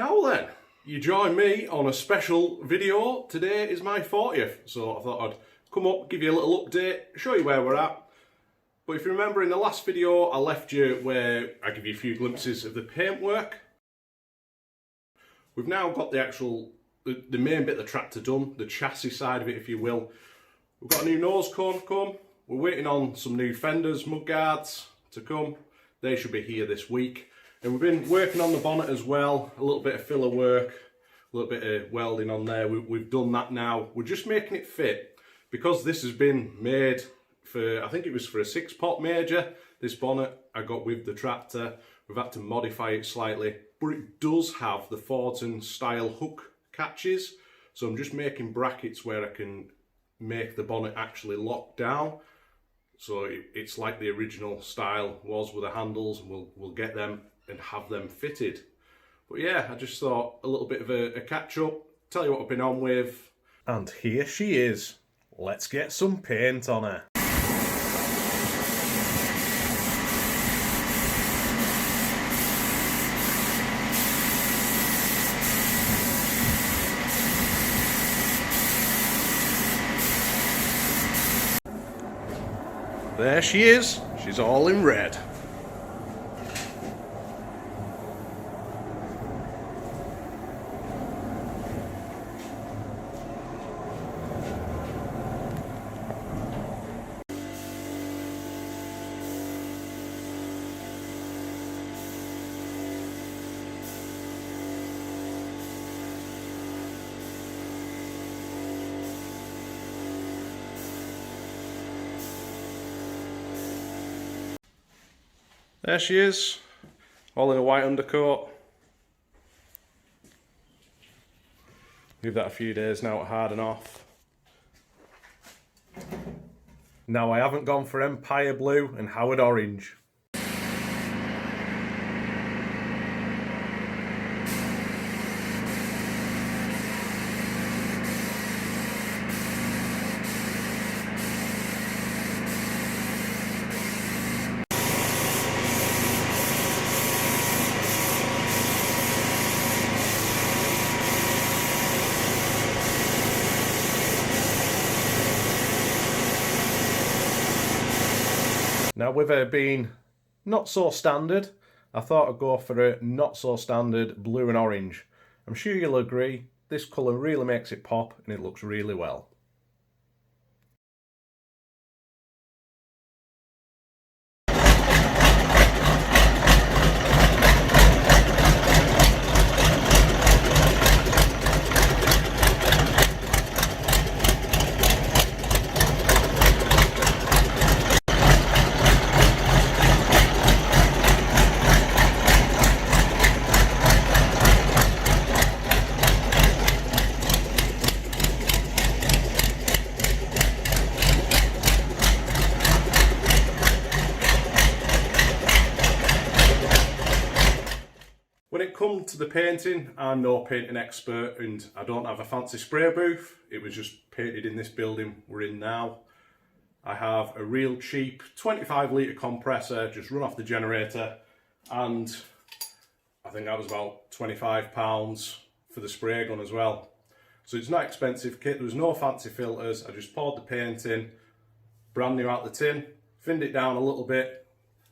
Now then, you join me on a special video. Today is my 40th, so I thought I'd come up, give you a little update, show you where we're at. But if you remember in the last video, I left you where I give you a few glimpses of the paintwork. We've now got the main bit of the tractor done, the chassis side of it, if you will. We've got a new nose cone come. We're waiting on some new fenders, mudguards to come. They should be here this week. And we've been working on the bonnet as well, a little bit of filler work, a little bit of welding on there. We've done that now. We're just making it fit because this has been made for, I think it was for a 6-pot Major. This bonnet I got with the tractor. We've had to modify it slightly, but it does have the Fordson style hook catches. So I'm just making brackets where I can make the bonnet actually lock down. So it's like the original style was with the handles, and we'll get them and have them fitted. But yeah, I just thought a little bit of a catch up, tell you what I've been on with. And here she is. Let's get some paint on her. There she is. She's all in red. There she is, all in a white undercoat. Give that a few days now to harden off. Now I haven't gone for Empire Blue and Howard Orange. Now with her being not so standard, I thought I'd go for a not so standard blue and orange. I'm sure you'll agree, this colour really makes it pop and it looks really well. When it comes to the painting, I'm no painting expert and I don't have a fancy spray booth. It was just painted in this building we're in now. I have a real cheap 25 litre compressor, just run off the generator, and I think that was about £25 for the spray gun as well. So it's not expensive kit, there was no fancy filters. I just poured the paint in, brand new out the tin, thinned it down a little bit,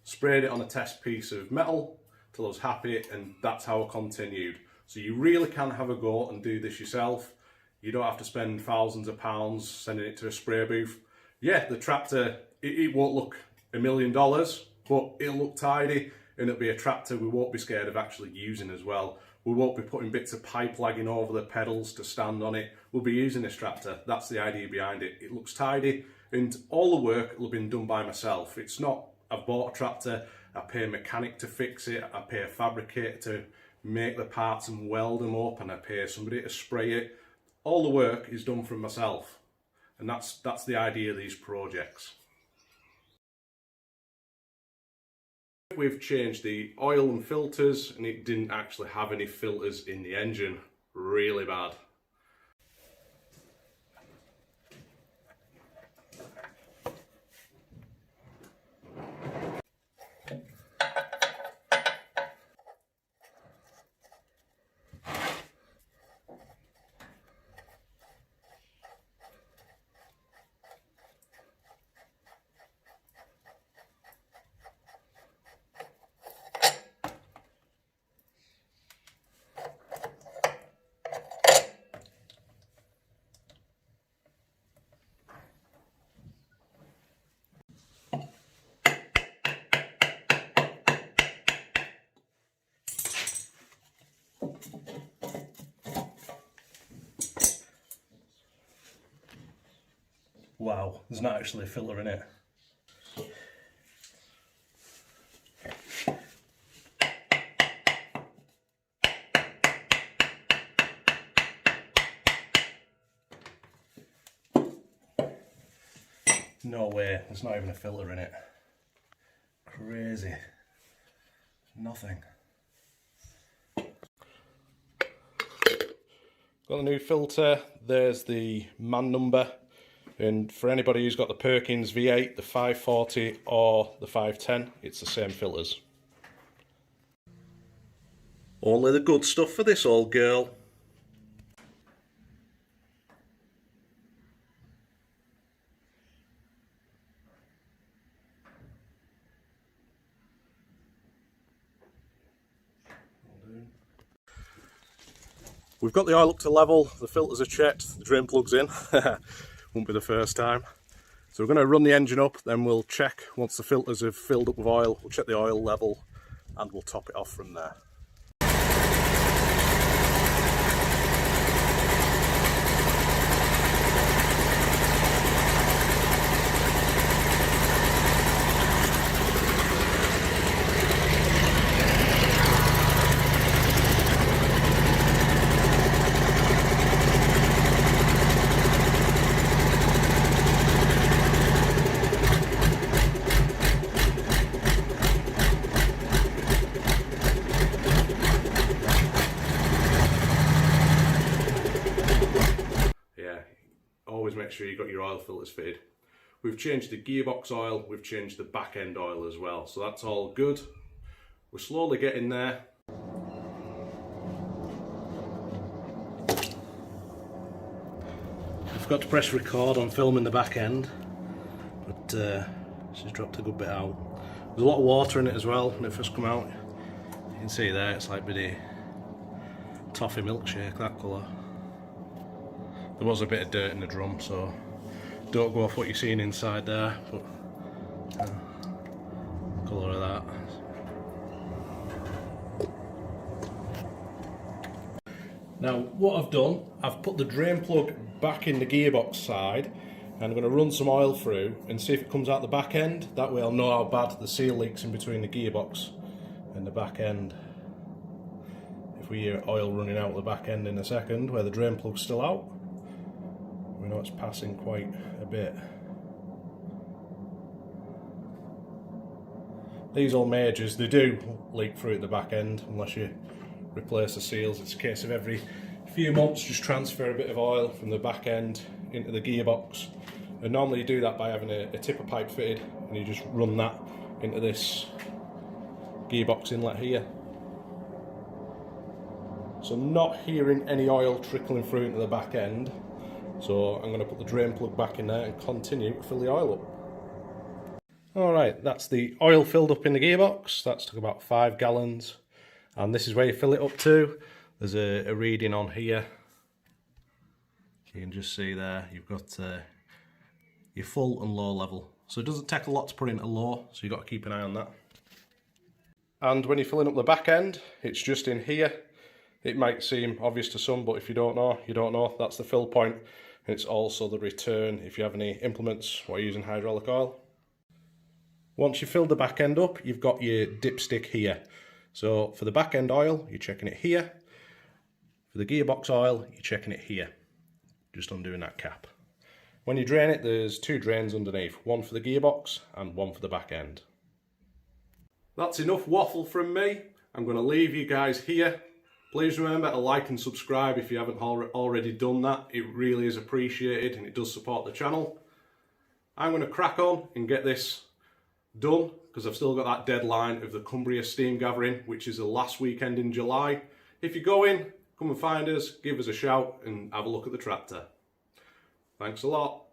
sprayed it on a test piece of metal till I was happy, and that's how I continued. So you really can have a go and do this yourself. You don't have to spend thousands of pounds sending it to a spray booth. Yeah, the tractor, it won't look $1 million, but it'll look tidy and it'll be a tractor we won't be scared of actually using as well. We won't be putting bits of pipe lagging over the pedals to stand on it. We'll be using this tractor. That's the idea behind it. It looks tidy and all the work will have been done by myself. It's not, I've bought a tractor, I pay a mechanic to fix it, I pay a fabricator to make the parts and weld them up, and I pay somebody to spray it. All the work is done from myself, and that's the idea of these projects. We've changed the oil and filters, and it didn't actually have any filters in the engine. Really bad. Wow, there's not actually a filter in it. No way, there's not even a filter in it. Crazy. Nothing. Got a new filter. There's the man number. And for anybody who's got the Perkins V8, the 540 or the 510, it's the same filters. Only the good stuff for this old girl. We've got the oil up to level, the filters are checked, the drain plug's in. Won't be the first time. So we're going to run the engine up, then we'll check once the filters have filled up with oil, we'll check the oil level and we'll top it off from there. Always make sure you've got your oil filters fitted. We've changed the gearbox oil, we've changed the back end oil as well, so that's all good. We're slowly getting there. I forgot to press record on filming the back end, but she's dropped a good bit out. There's a lot of water in it as well when it first come out. You can see there, it's like a toffee milkshake, that colour. There was a bit of dirt in the drum, so don't go off what you're seeing inside there, but colour of that. Now what I've done, I've put the drain plug back in the gearbox side and I'm going to run some oil through and see if it comes out the back end. That way I'll know how bad the seal leaks in between the gearbox and the back end. If we hear oil running out the back end in a second where the drain plug's still out, we know it's passing quite a bit. These old Majors, they do leak through at the back end unless you replace the seals. It's a case of every few months just transfer a bit of oil from the back end into the gearbox. And normally you do that by having a tipper pipe fitted and you just run that into this gearbox inlet here. So not hearing any oil trickling through into the back end. So I'm going to put the drain plug back in there and continue to fill the oil up. Alright, that's the oil filled up in the gearbox. That's took about 5 gallons. And this is where you fill it up to. There's a reading on here. You can just see there, you've got your full and low level. So it doesn't take a lot to put into low, so you've got to keep an eye on that. And when you're filling up the back end, it's just in here. It might seem obvious to some, but if you don't know, you don't know. That's the fill point. And it's also the return if you have any implements while using hydraulic oil. Once you've filled the back end up, you've got your dipstick here. So for the back end oil, you're checking it here. For the gearbox oil, you're checking it here. Just undoing that cap. When you drain it, there's 2 drains underneath. One for the gearbox and one for the back end. That's enough waffle from me. I'm going to leave you guys here. Please remember to like and subscribe if you haven't already done that. It really is appreciated and it does support the channel. I'm going to crack on and get this done because I've still got that deadline of the Cumbria steam gathering, which is the last weekend in July. If you go in, come and find us, give us a shout and have a look at the tractor. Thanks a lot.